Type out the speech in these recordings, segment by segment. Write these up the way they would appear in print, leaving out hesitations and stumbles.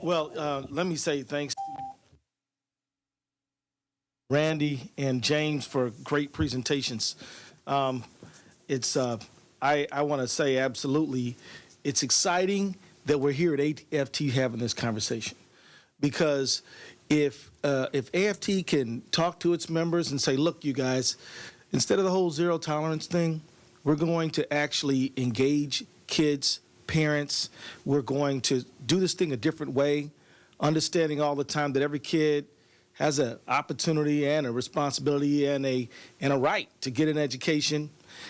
Well, let me say thanks, Randy and James, for great presentations. Um, it's I want to say absolutely, it's exciting that we're here at AFT having this conversation because if AFT can talk to its members and say, look, you guys, instead of the whole zero tolerance thing, we're going to actually engage kids, parents. We're going to do this thing a different way, understanding all the time that every kid has an opportunity and a responsibility and a right to get an education.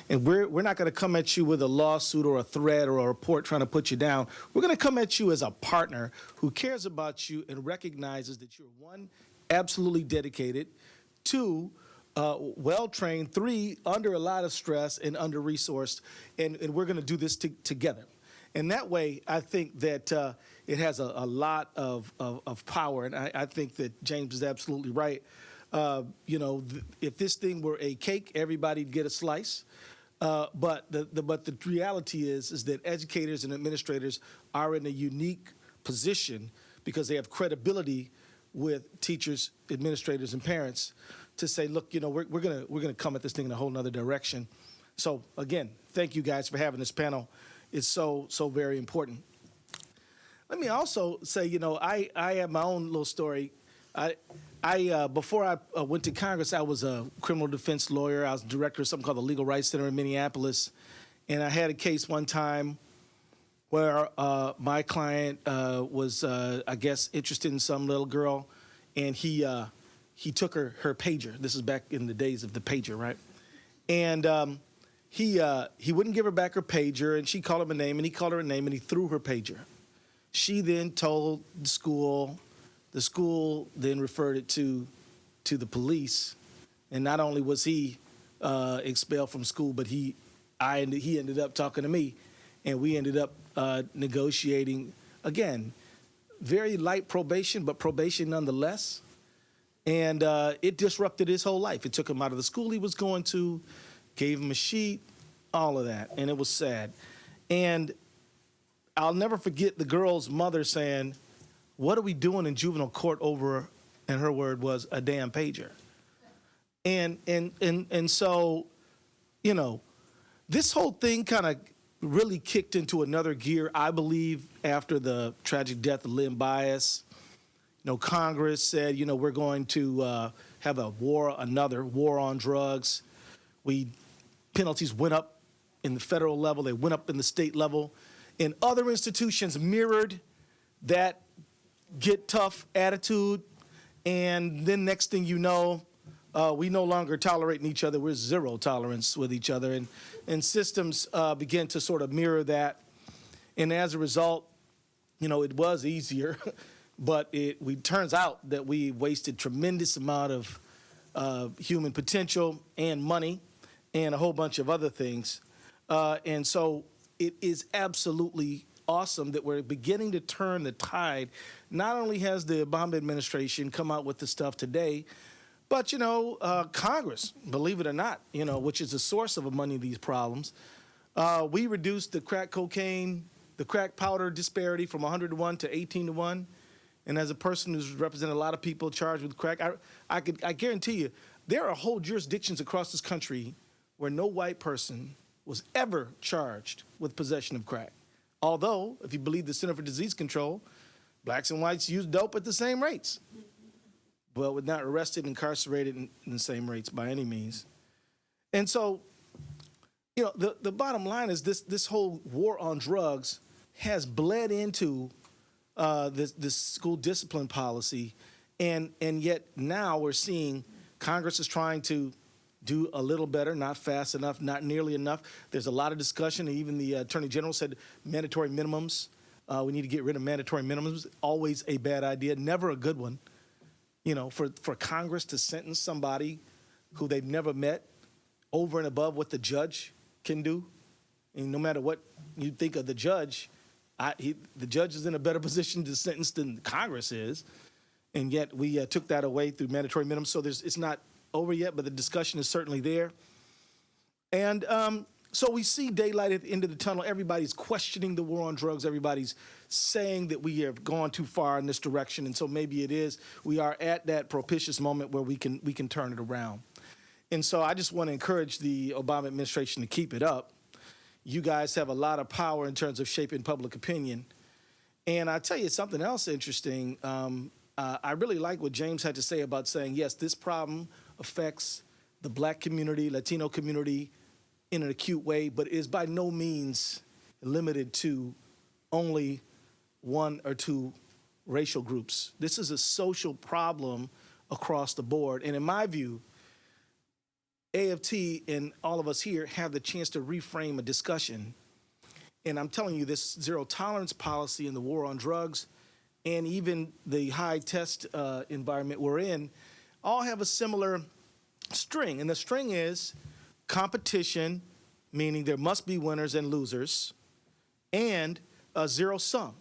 And we're not going to come at you with a lawsuit or a threat or a report trying to put you down. We're going to come at you as a partner who cares about you and recognizes that you're, one, absolutely dedicated, two, well-trained, three, under a lot of stress and under-resourced, and we're going to do this together. And that way, I think that it has a lot of power, and I think that James is absolutely right. If this thing were a cake, everybody'd get a slice. But the reality is that educators and administrators are in a unique position because they have credibility with teachers, administrators, and parents to say, look, we're gonna come at this thing in a whole nother direction. So again, thank you guys for having this panel. It's so very important. Let me also say, I have my own little story. Before I went to Congress, I was a criminal defense lawyer. I was director of something called the Legal Rights Center in Minneapolis. And I had a case one time where my client was, I guess, interested in some little girl, and he took her pager. This is back in the days of the pager, right? And he wouldn't give her back her pager, and she called him a name, and he called her a name, and he threw her pager. She then told the school. The school then referred it to the police, and not only was he expelled from school, but he ended up talking to me, and we ended up negotiating, again, very light probation, but probation nonetheless. And it disrupted his whole life. It took him out of the school he was going to, gave him a sheet, all of that, and it was sad. And I'll never forget the girl's mother saying, "What are we doing in juvenile court over," and her word was, "a damn pager." And so, this whole thing kind of really kicked into another gear, I believe, after the tragic death of Lynn Bias. Congress said, we're going to have another war on drugs. Penalties went up in the federal level, they went up in the state level, and other institutions mirrored that get tough attitude, and then next thing you know, we no longer tolerating each other. We're zero tolerance with each other, and systems begin to sort of mirror that. And as a result, it was easier, but it turns out that we wasted tremendous amount of human potential and money and a whole bunch of other things. And so it is absolutely awesome that we're beginning to turn the tide. Not only has the Obama administration come out with the stuff today, but, Congress, believe it or not, which is the source of many of these problems, we reduced the crack cocaine, the crack powder disparity from 100 to 1 to 18 to 1. And as a person who's represented a lot of people charged with crack, I guarantee you, there are whole jurisdictions across this country where no white person was ever charged with possession of crack. Although, if you believe the Center for Disease Control, blacks and whites use dope at the same rates, but were not arrested and incarcerated in the same rates by any means. And so, the bottom line is this whole war on drugs has bled into this school discipline policy, and yet now we're seeing Congress is trying to do a little better, not fast enough, not nearly enough. There's a lot of discussion. Even the Attorney General said mandatory minimums. We need to get rid of mandatory minimums. Always a bad idea, never a good one. For Congress to sentence somebody who they've never met over and above what the judge can do. And no matter what you think of the judge, the judge is in a better position to sentence than Congress is. And yet we took that away through mandatory minimums. So it's not over yet, but the discussion is certainly there. And so we see daylight at the end of the tunnel. Everybody's questioning the war on drugs. Everybody's saying that we have gone too far in this direction, and so maybe it is we are at that propitious moment where we can turn it around. And so I just want to encourage the Obama administration to keep it up. You guys have a lot of power in terms of shaping public opinion. And I tell you something else interesting. I really like what James had to say about saying, yes, this problem affects the Black community, Latino community in an acute way, but is by no means limited to only one or two racial groups. This is a social problem across the board. And in my view, AFT and all of us here have the chance to reframe a discussion. And I'm telling you, this zero tolerance policy and the war on drugs and even the high test environment we're in all have a similar string. And the string is competition, meaning there must be winners and losers, and a zero sum.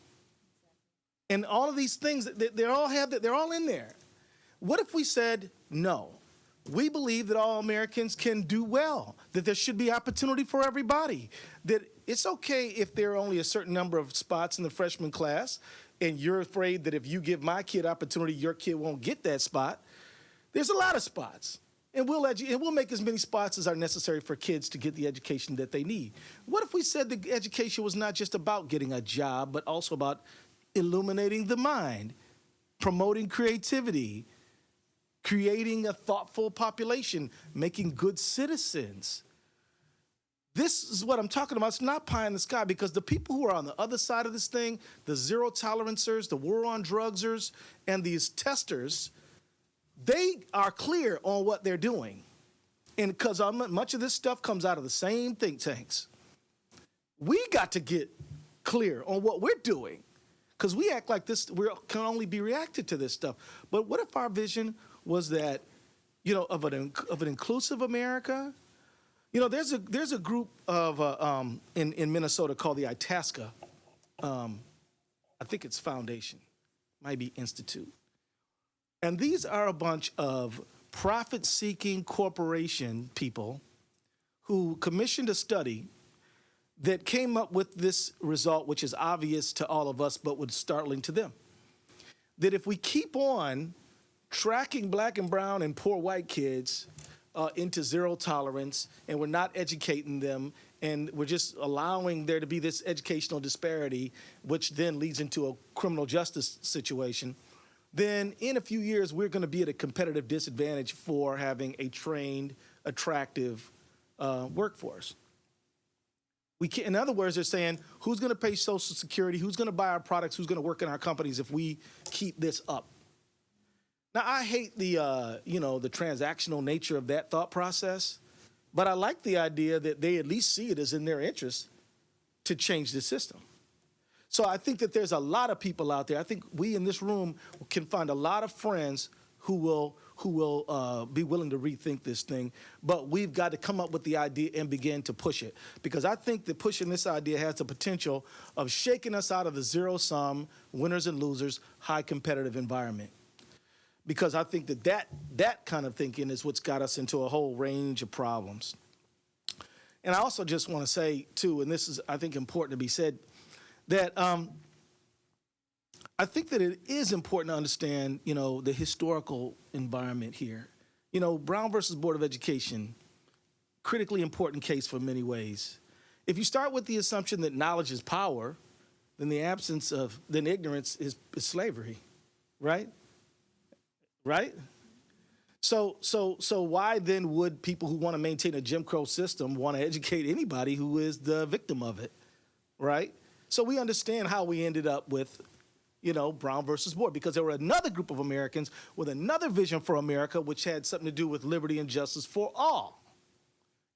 And all of these things, they're all in there. What if we said no? We believe that all Americans can do well, that there should be opportunity for everybody, that it's okay if there are only a certain number of spots in the freshman class, and you're afraid that if you give my kid opportunity, your kid won't get that spot. There's a lot of spots, and we'll make as many spots as are necessary for kids to get the education that they need. What if we said that education was not just about getting a job, but also about illuminating the mind, promoting creativity, creating a thoughtful population, making good citizens? This is what I'm talking about. It's not pie in the sky, because the people who are on the other side of this thing, the zero tolerancers, the war on drugsers, and these testers, they are clear on what they're doing. And because much of this stuff comes out of the same think tanks. We got to get clear on what we're doing, because we act like this, we can only be reacted to this stuff. But what if our vision was that, of an inclusive America? There's a group of in Minnesota called the Itasca. I think it's foundation, might be institute. And these are a bunch of profit-seeking corporation people who commissioned a study that came up with this result, which is obvious to all of us, but was startling to them. That if we keep on tracking Black and brown and poor white kids into zero tolerance, and we're not educating them, and we're just allowing there to be this educational disparity, which then leads into a criminal justice situation, then in a few years, we're going to be at a competitive disadvantage for having a trained, attractive workforce. In other words, they're saying, who's going to pay Social Security? Who's going to buy our products? Who's going to work in our companies if we keep this up? Now, I hate the transactional nature of that thought process, but I like the idea that they at least see it as in their interest to change the system. So I think that there's a lot of people out there. I think we in this room can find a lot of friends who will be willing to rethink this thing, but we've got to come up with the idea and begin to push it, because I think that pushing this idea has the potential of shaking us out of the zero-sum, winners and losers, high competitive environment. Because I think that kind of thinking is what's got us into a whole range of problems. And I also just want to say, too, and this is, I think, important to be said, that I think that it is important to understand, the historical environment here. Brown versus Board of Education, critically important case for many ways. If you start with the assumption that knowledge is power, then ignorance is slavery, right? Right? So why then would people who want to maintain a Jim Crow system want to educate anybody who is the victim of it, right? So we understand how we ended up with, Brown versus Board, because there were another group of Americans with another vision for America, which had something to do with liberty and justice for all.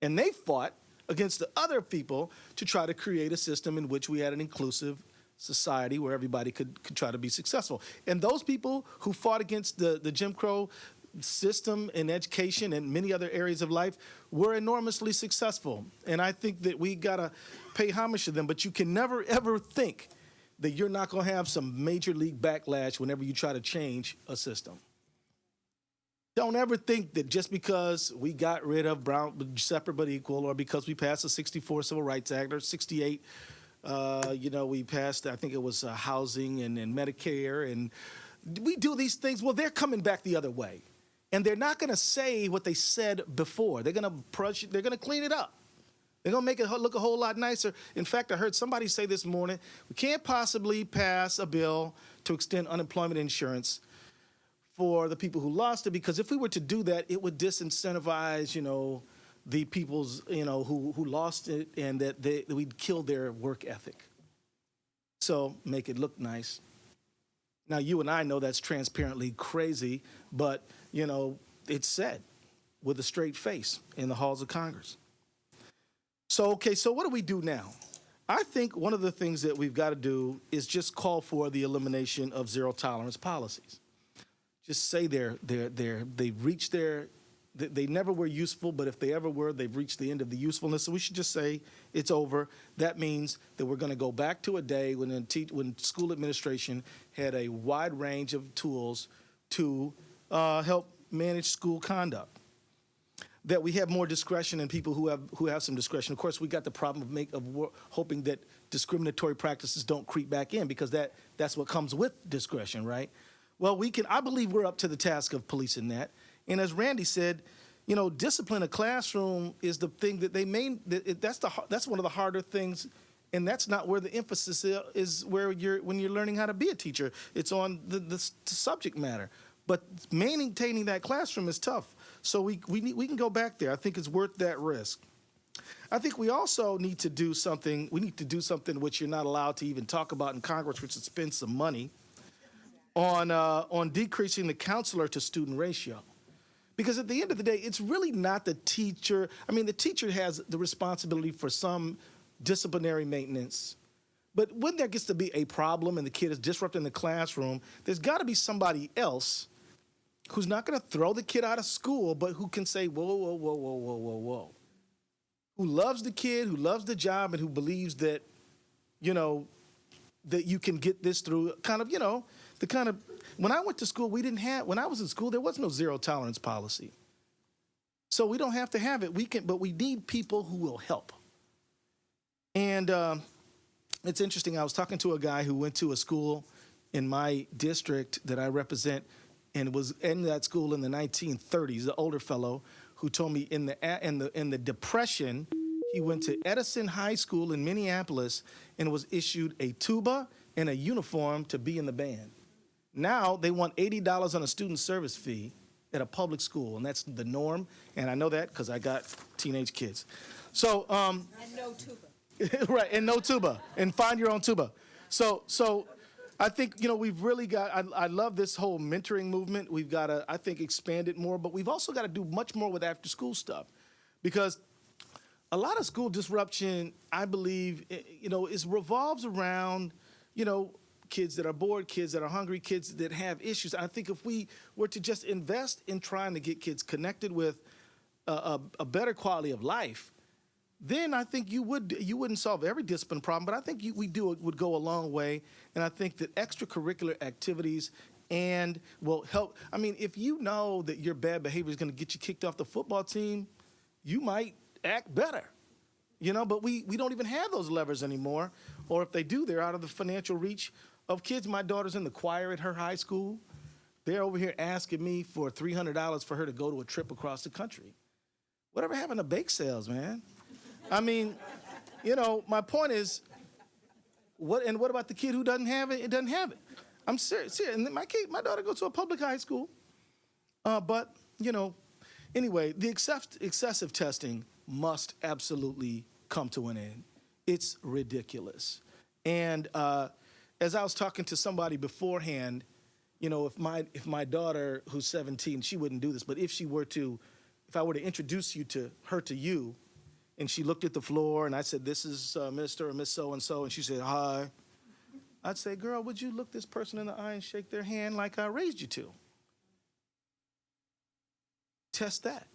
And they fought against the other people to try to create a system in which we had an inclusive society where everybody could try to be successful. And those people who fought against the Jim Crow system in education and many other areas of life were enormously successful. And I think that we gotta pay homage to them, but you can never ever think that you're not gonna have some major league backlash whenever you try to change a system. Don't ever think that just because we got rid of Brown separate but equal, or because we passed the 64 Civil Rights Act or 68 We passed, I think it was housing and Medicare, and we do these things. Well, they're coming back the other way. And they're not going to say what they said before. They're going to clean it up. They're going to make it look a whole lot nicer. In fact, I heard somebody say this morning, we can't possibly pass a bill to extend unemployment insurance for the people who lost it, because if we were to do that, it would disincentivize, the people's, who lost it, and that we'd kill their work ethic. So make it look nice. Now, you and I know that's transparently crazy, but, it's said with a straight face in the halls of Congress. So what do we do now? I think one of the things that we've got to do is just call for the elimination of zero tolerance policies. Just say they've reached they never were useful, but if they ever were, they've reached the end of the usefulness. So we should just say it's over. That means that we're going to go back to a day when school administration had a wide range of tools to help manage school conduct. That we have more discretion and people who have some discretion. Of course, we got the problem of hoping that discriminatory practices don't creep back in, because that's what comes with discretion, right? Well, I believe we're up to the task of policing that. And as Randy said, discipline a classroom is the thing that that's one of the harder things, and that's not where the emphasis is when you're learning how to be a teacher. It's on the subject matter. But maintaining that classroom is tough. So we can go back there. I think it's worth that risk. I think we also need to do something. We need to do something which you're not allowed to even talk about in Congress, which is spend some money on decreasing the counselor to student ratio. Because at the end of the day, it's really not the teacher. I mean, the teacher has the responsibility for some disciplinary maintenance. But when there gets to be a problem and the kid is disrupting the classroom, there's got to be somebody else who's not going to throw the kid out of school, but who can say, whoa, whoa, whoa, whoa, whoa, whoa, whoa. Who loves the kid, who loves the job, and who believes that, that you can get this through when I went to school, when I was in school, there was no zero tolerance policy. So we don't have to have it. But we need people who will help. And it's interesting. I was talking to a guy who went to a school in my district that I represent, and was in that school in the 1930s, the older fellow who told me in the Depression, he went to Edison High School in Minneapolis and was issued a tuba and a uniform to be in the band. Now they want $80 on a student service fee at a public school, and that's the norm. And I know that because I got teenage kids. So and no tuba. Right, and no tuba, and find your own tuba. So I think we've really got. I love this whole mentoring movement. We've got to, I think, expand it more, but we've also got to do much more with after school stuff, because a lot of school disruption, I believe, revolves around kids that are bored, kids that are hungry, kids that have issues. I think if we were to just invest in trying to get kids connected with a better quality of life, then I think you wouldn't solve every discipline problem, but I think would go a long way. And I think that extracurricular activities will help. I mean, if you know that your bad behavior is going to get you kicked off the football team, you might act better. But we don't even have those levers anymore. Or if they do, they're out of the financial reach of kids. My daughter's in the choir at her high school. They're over here asking me for $300 for her to go to a trip across the country. Whatever happened to bake sales, man? I mean, my point is, what about the kid who doesn't have it? It doesn't have it. I'm serious. And my daughter goes to a public high school. But anyway, the excessive testing must absolutely come to an end. It's ridiculous. And as I was talking to somebody beforehand, if my daughter, who's 17, she wouldn't do this, but if I were to introduce her to you, and she looked at the floor, and I said, "This is Mr. or Miss So-and-so," and she said, "Hi," I'd say, "Girl, would you look this person in the eye and shake their hand like I raised you to?" Test that.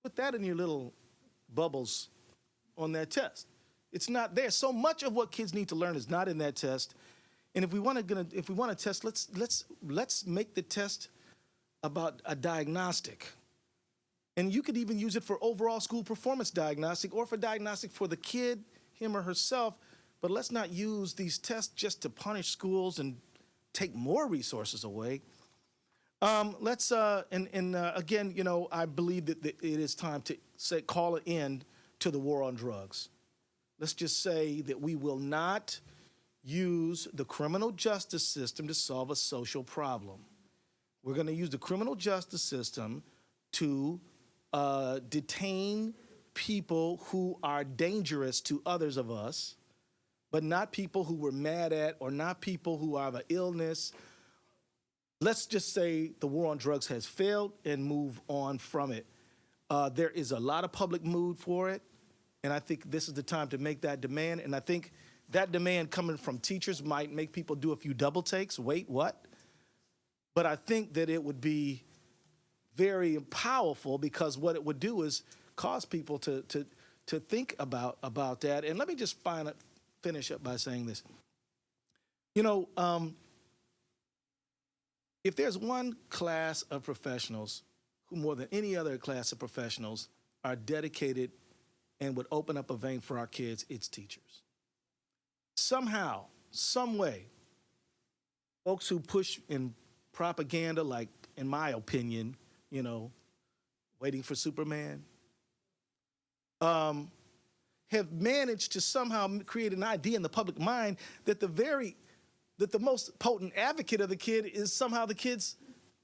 Put that in your little bubbles on that test. It's not there. So much of what kids need to learn is not in that test. And if we want to test, let's make the test about a diagnostic. And you could even use it for overall school performance diagnostic, or for diagnostic for the kid, him or herself, but let's not use these tests just to punish schools and take more resources away. Again, you know, I believe that it is time to call an end to the war on drugs. Let's just say that we will not use the criminal justice system to solve a social problem. We're going to use the criminal justice system to detain people who are dangerous to others of us, but not people who we're mad at or not people who have an illness. Let's just say the war on drugs has failed and move on from it. There is a lot of public mood for it, and I think this is the time to make that demand. And I think that demand coming from teachers might make people do a few double takes. Wait, what? But I think that it would be very powerful, because what it would do is cause people to think about that. And let me just finish up by saying this. You know, if there's one class of professionals who more than any other class of professionals are dedicated and would open up a vein for our kids, it's teachers. Somehow, some way, folks who push in propaganda, like, in my opinion, you know, Waiting for Superman, have managed to somehow create an idea in the public mind that the most potent advocate of the kid is somehow the kid's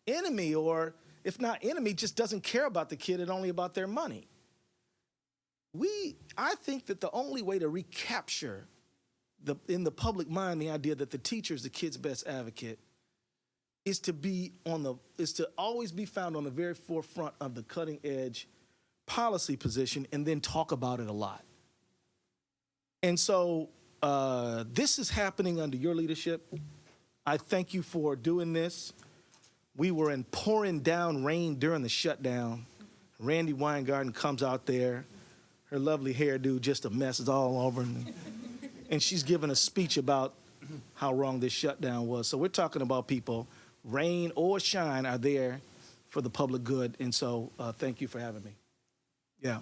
enemy, or if not enemy, just doesn't care about the kid and only about their money. I think that the only way to recapture in the public mind the idea that the teacher is the kid's best advocate is to always be found on the very forefront of the cutting edge policy position, and then talk about it a lot. And so this is happening under your leadership. I thank you for doing this. We were in pouring down rain during the shutdown. Randy Weingarten comes out there. Her lovely hairdo, just a mess, is all over. And she's giving a speech about how wrong this shutdown was. So we're talking about people, rain or shine, are there for the public good. And so thank you for having me. Yeah.